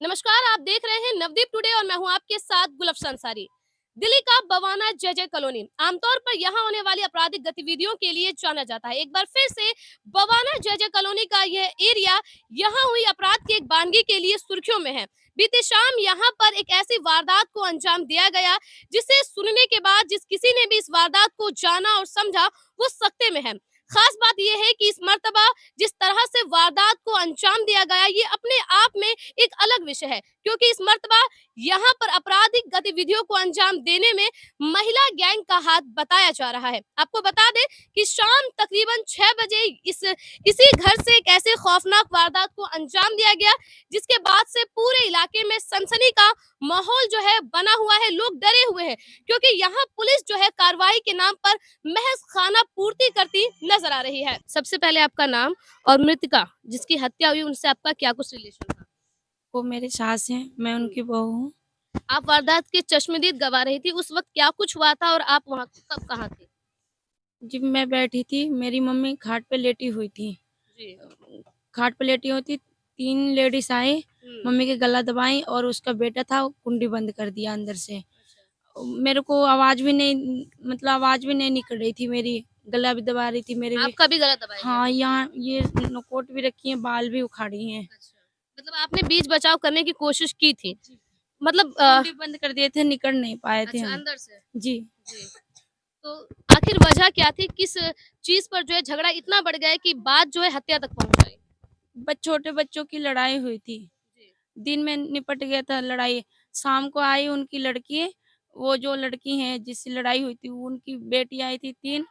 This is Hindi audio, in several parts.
नमस्कार, आप देख रहे हैं नवदीप टुडे और मैं हूं आपके साथ गुलफशन अंसारी। दिल्ली का बवाना जय जय कॉलोनी आमतौर पर यहां होने वाली आपराधिक गतिविधियों के लिए जाना जाता है। एक बार फिर से बवाना जय जय कॉलोनी का यह एरिया यहां हुई अपराध की एक बानगी के लिए सुर्खियों में है। बीती शाम यहां पर एक ऐसी वारदात को अंजाम दिया गया जिसे सुनने के बाद जिस किसी ने भी इस वारदात को जाना और समझा वो सकते में है। खास बात यह है कि इस मर्तबा जिस तरह से वारदात को अंजाम दिया गया ये अपने आप में एक अलग विषय है, क्योंकि इस मर्तबा यहाँ पर आपराधिक गतिविधियों को अंजाम देने में महिला गैंग का हाथ बताया जा रहा है। आपको बता दें कि शाम तकरीबन 6 बजे इसी घर से एक ऐसे खौफनाक वारदात को अंजाम दिया गया जिसके बाद से पूरे इलाके में सनसनी का माहौल जो है बना हुआ है। लोग डरे हुए हैं क्योंकि यहाँ पुलिस जो है कार्रवाई के नाम पर महज खाना पूर्ति करती नजर आ रही है। सबसे पहले आपका नाम और मृतका जिसकी हत्या हुई उनसे आपका क्या कुछ रिलेशन था? वो मेरी सास हैं, मैं जी। उनकी बहू हूँ। आप वारदात के चश्मदीद गवा रही थी, उस वक़्त क्या कुछ हुआ था और आप वहाँ कब कहाँ थे? जब मैं बैठी थी, मेरी मम्मी खाट पे लेटी हुई थी। जी। खाट पे लेटी हुई थी, 3 लेडीज़ आई, हुँ। मम्मी के गला दबाई और उसका बेटा था, वो कुंडी बंद कर दिया अंदर से। अच्छा। मेरे को आवाज़ भी नहीं निकल रही थी मेरी, गला भी दबा रही थी मेरे भी। आपका भी गला दबाया गया हाँ, था? यहाँ ये नोकोट भी रखी हैं, बाल भी उखाड़ी हैं। अच्छा। मतलब आपने बीच बचाव करने की कोशिश की थी। जी। मतलब कुंडी बंद कर दिए थे, निकल नहीं पाए थे अच्छा हम। अंदर से? जी। जी। तो आखिर वजह क्या थी? किस चीज़ पर जो है झगड़ा इतना बढ़ गया है कि बात जो है हत्या तक पहुँच गई? छोटे बच्चों की लड़ाई हुई थी। जी। दिन में निपट गया था लड़ाई। शाम को आई उनकी लड़की, वो जो लड़की है जिससे लड़ाई हुई थी, वो उनकी बेटी आई थी 3,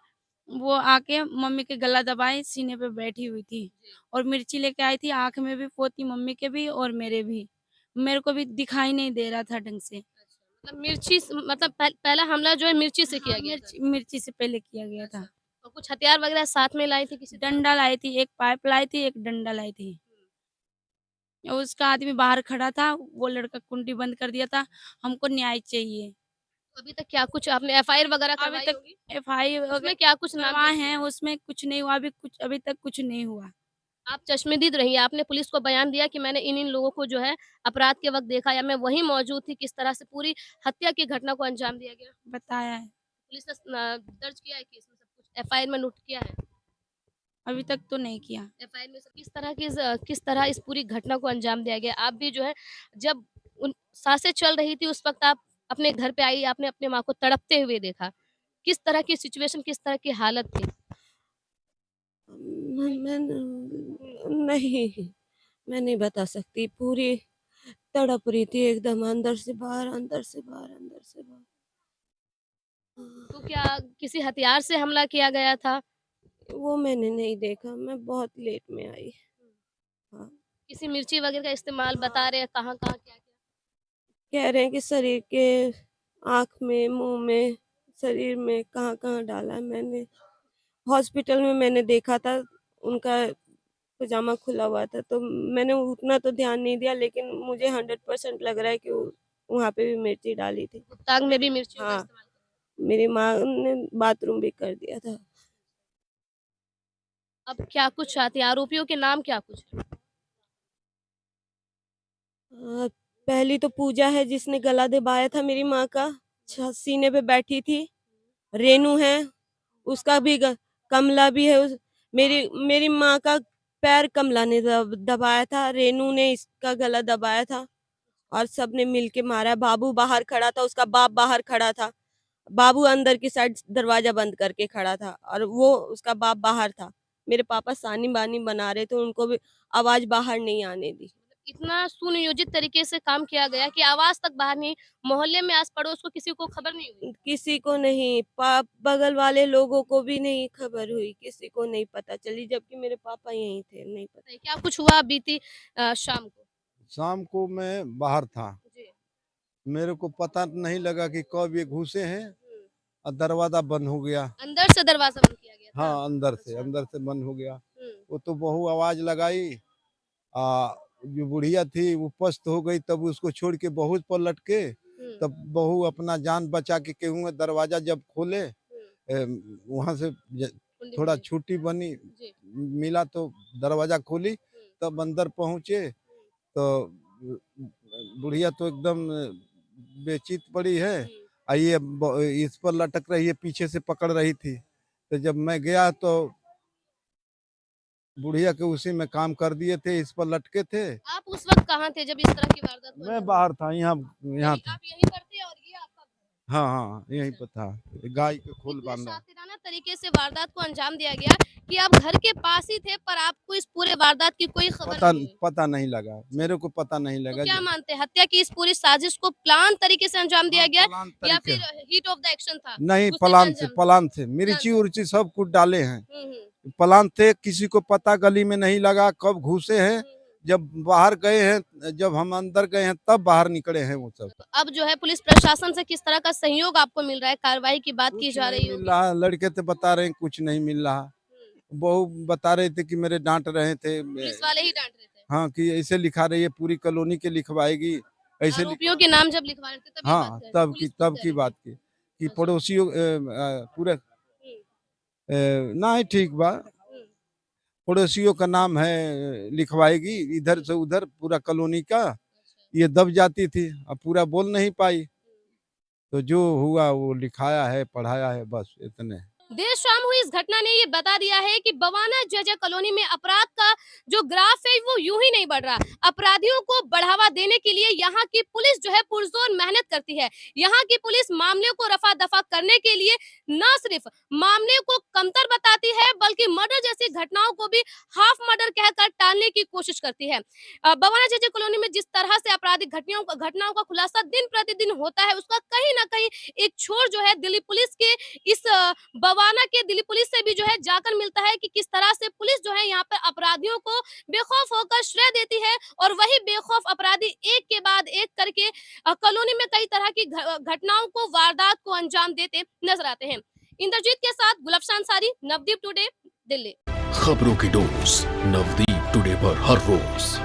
वो आके मम्मी के गला दबाए सीने पे बैठी हुई थी जी। और मिर्ची लेके आई थी, आँख में भी पोती मम्मी के भी और मेरे भी। मेरे को भी दिखाई नहीं दे रहा था ढंग से। अच्छा, मतलब मिर्ची स मतलब पहला हमला जो है मिर्ची से हाँ, किया गया था? मिर्ची से पहले किया गया अच्छा। था। और कुछ हथियार वगैरह साथ में लाई थी किसी तरह डंडा के? लाई थी, एक पाइप लाई थी, एक डंडा लाई थी। हुँ। उसका आदमी बाहर खड़ा था, वो लड़का कुंडी बंद कर दिया था, हमको न्याय चाहिए। तो अभी तक क्या कुछ आपने एफआईआर वगैरह अभी करवाई तक होगी? एफआई वगैरह उसमें क्या कुछ करवाए नामजद हैं, किया है? उसमें कुछ नहीं हुआ, अभी तक कुछ नहीं हुआ। आप चश्मदीद रही, आपने पुलिस को बयान दिया कि मैंने इन-इन लोगों को जो है अपराध के वक़्त देखा या मैं वहीं मौजूद थी, किस तरह से पूरी हत्या की घटना को अंजाम दिया गया? बताया है, पुलिस ने दर्ज किया है केस में सब कुछ? एफआईआर में नोट किया है? अभी तक तो नहीं किया। एफआईआर में किस तरह इस पूरी घटना को अंजाम दिया गया? आप भी जो है जब उन साँसें चल रही थी उस वक़्त आप अपने घर पे आई, आपने अपनी माँ को तड़पते हुए देखा। किस तरह की सिचुएशन, किस तरह की हालत थी? मैं नहीं, मैं नहीं बता सकती। पूरी तड़प रही थी एकदम अंदर से बाहर, अंदर से बाहर, अंदर से बाहर। तो क्या किसी हथियार से हमला किया गया था? वो मैंने नहीं देखा, मैं बहुत लेट में आई। हाँ, किसी मिर्ची वग़ैरह का इस्तेमाल बता हाँ। रहे हैं कहाँ-कहाँ, क्या-क्या? कह रहे हैं कि शरीर के आँख में, मुँह में, शरीर में कहाँ-कहाँ डाला। मैंने हॉस्पिटल में मैंने देखा था, उनका पजामा खुला हुआ था, तो मैंने उतना तो ध्यान नहीं दिया, लेकिन मुझे 100% लग रहा है कि वहाँ पे भी मिर्ची डाली थी। गुप्तांग में मेरी भी मिर्चियों का हाँ, इस्तेमाल किया गया। मेरी माँ ने बाथरूम भी कर दिया था। अब क्या कुछ चाहते हैं? आरोपियों के नाम क्या कुछ हैं? पहली तो पूजा है जिसने गला दबाया था मेरी माँ का, सीने पे बैठी थी। रेनू है, उसका भी कमला भी है। मेरी मेरी माँ का पैर कमला ने दबाया था, रेनू ने इसका गला दबाया था और सबने मिलके मारा। बाबू बाहर खड़ा था, उसका बाप बाहर खड़ा था। बाबू अंदर की साइड दरवाजा बंद करके खड़ा था और वो उसका बाप बाहर था। मेरे पापा सानी बानी बना रहे थे, उनको भी आवाज बाहर नहीं आने दी। इतना सुनियोजित तरीके से काम किया गया कि आवाज़ तक बाहर नहीं, मोहल्ले में आस-पड़ोस को किसी को खबर नहीं हुई। किसी को नहीं, बगल वाले लोगों को भी नहीं खबर हुई, किसी को नहीं पता चली, जबकि मेरे पापा यहीं थे, नहीं पता। क्या कुछ हुआ बीती शाम को? शाम को मैं बाहर था। जी। मेरे को पता नहीं लगा कि कब ये घुसे हैं हुँ। और दरवाज़ा बंद हो गया। अंदर से दरवाज़ा बंद किया गया था? हाँ, अच्छा। अंदर से बंद हो गया। हुँ। वो तो बहू आवाज़ लगाई। आ, जो बुढ़िया थी वो पस्त हो गई, तब उसको छोड़ के बहू पर लटके। हुँ। तब बहू अपना जान बचा के केहू में दरवाज़ा जब खोले, हुँ। वहाँ से कुंडी थोड़ा मिली। छुट्टी बनी जी। मिला तो दरवाज़ा खोली, हुँ। तब अंदर पहुँचे। हुँ। तो बुढ़िया तो एकदम बेचित पड़ी है। ये इस पर लटक रही है, पीछे से पकड़ रही थी। तो जब मैं गया तो बुढ़िया के उसी में काम कर दिए थे, इस पर लटके थे। आप उस वक्त कहाँ थे जब इस तरह की वारदात को मैं अंजाम बाहर था, यहाँ दिया? था। आप यहीं पर थे और ये आपका घर है? हाँ हाँ, यहीं पर था। गाय के खोल इतने बांधा। शातिराना तरीके से वारदात को अंजाम दिया गया कि आप घर के पास ही थे पर आपको इस पूरे वारदात की कोई खबर नहीं हुई। पता नहीं लगा, मेरे को पता नहीं तो लगा। क्या मानते हैं हत्या की इस पूरी साजिश को प्लान तरीके से अंजाम दिया गया प्लान या तरीके फिर हीट ऑफ द एक्शन था? नहीं, गुस्से में अंजाम दिया? प्लान से मिर्ची प्लान उर्ची सब कुछ डाले हैं। हम्म। प्लान थे, किसी को पता गली में नहीं लगा कब घुसे हैं। जब बाहर गए हैं, जब हम अंदर गए हैं तब बाहर निकले हैं वो सब। तो अब जो है पुलिस प्रशासन से किस तरह का सहयोग आपको मिल रहा है? कार्रवाई की बात की कुछ जा नहीं रही मिल होगी। रहा, लड़के तो बता रहे हैं कुछ नहीं मिल रहा। बहू बता रहे थे कि मेरे डांट रहे थे। पुलिस वाले ही डांट रहे थे। हाँ, कि ऐसे लिखा रही है, पूरी कॉलोनी के लिखवाएगी ऐसे आरोपियों के नाम जब लिखवा रहे थे तब ये बात हाँ, कर रहे थे, तब पुलिस खुद तब कह की रही थी। बात की कि अच्छा। पड़ोसियों पूरे ना ही ठीक बा। पड़ोसियों का नाम है, लिखवाएगी इधर से उधर पूरा कॉलोनी का। ये दब जाती थी, अब पूरा बोल नहीं पाई। तो जो हुआ वो लिखाया है, पढ़ाया है, बस इतने। देर शाम हुई इस घटना ने ये बता दिया है कि बवाना जजा कॉलोनी में अपराध का जो ग्राफ है वो यूं ही नहीं बढ़ रहा। अपराधियों को बढ़ावा देने के लिए यहाँ की पुलिस जो है पुरजोर मेहनत करती है। यहाँ की पुलिस मामले को रफा दफा करने के लिए न सिर्फ मामले को कमतर बताती है बल्कि मर्डर जैसी घटनाओं को भी हाफ मर्डर कहकर टालने की कोशिश करती है। बवाना जजा कॉलोनी में जिस तरह से आपराधिक घटनाओं का खुलासा दिन प्रतिदिन होता है उसका कहीं ना कहीं एक छोर जो है दिल्ली पुलिस के इस बवाना के दिल्ली पुलिस से भी जो है जाकर मिलता है कि किस तरह से पुलिस जो है यहाँ पर अपराधियों को बेखौफ होकर श्रेय देती है और वही बेखौफ अपराधी एक के बाद एक करके कॉलोनी में कई तरह की घटनाओं को वारदात को अंजाम देते नजर आते हैं। इंद्रजीत के साथ गुलफशान अंसारी, नवदीप टुडे, दिल्ली। खबरों की डोज नवदीप टुडे पर हर रोज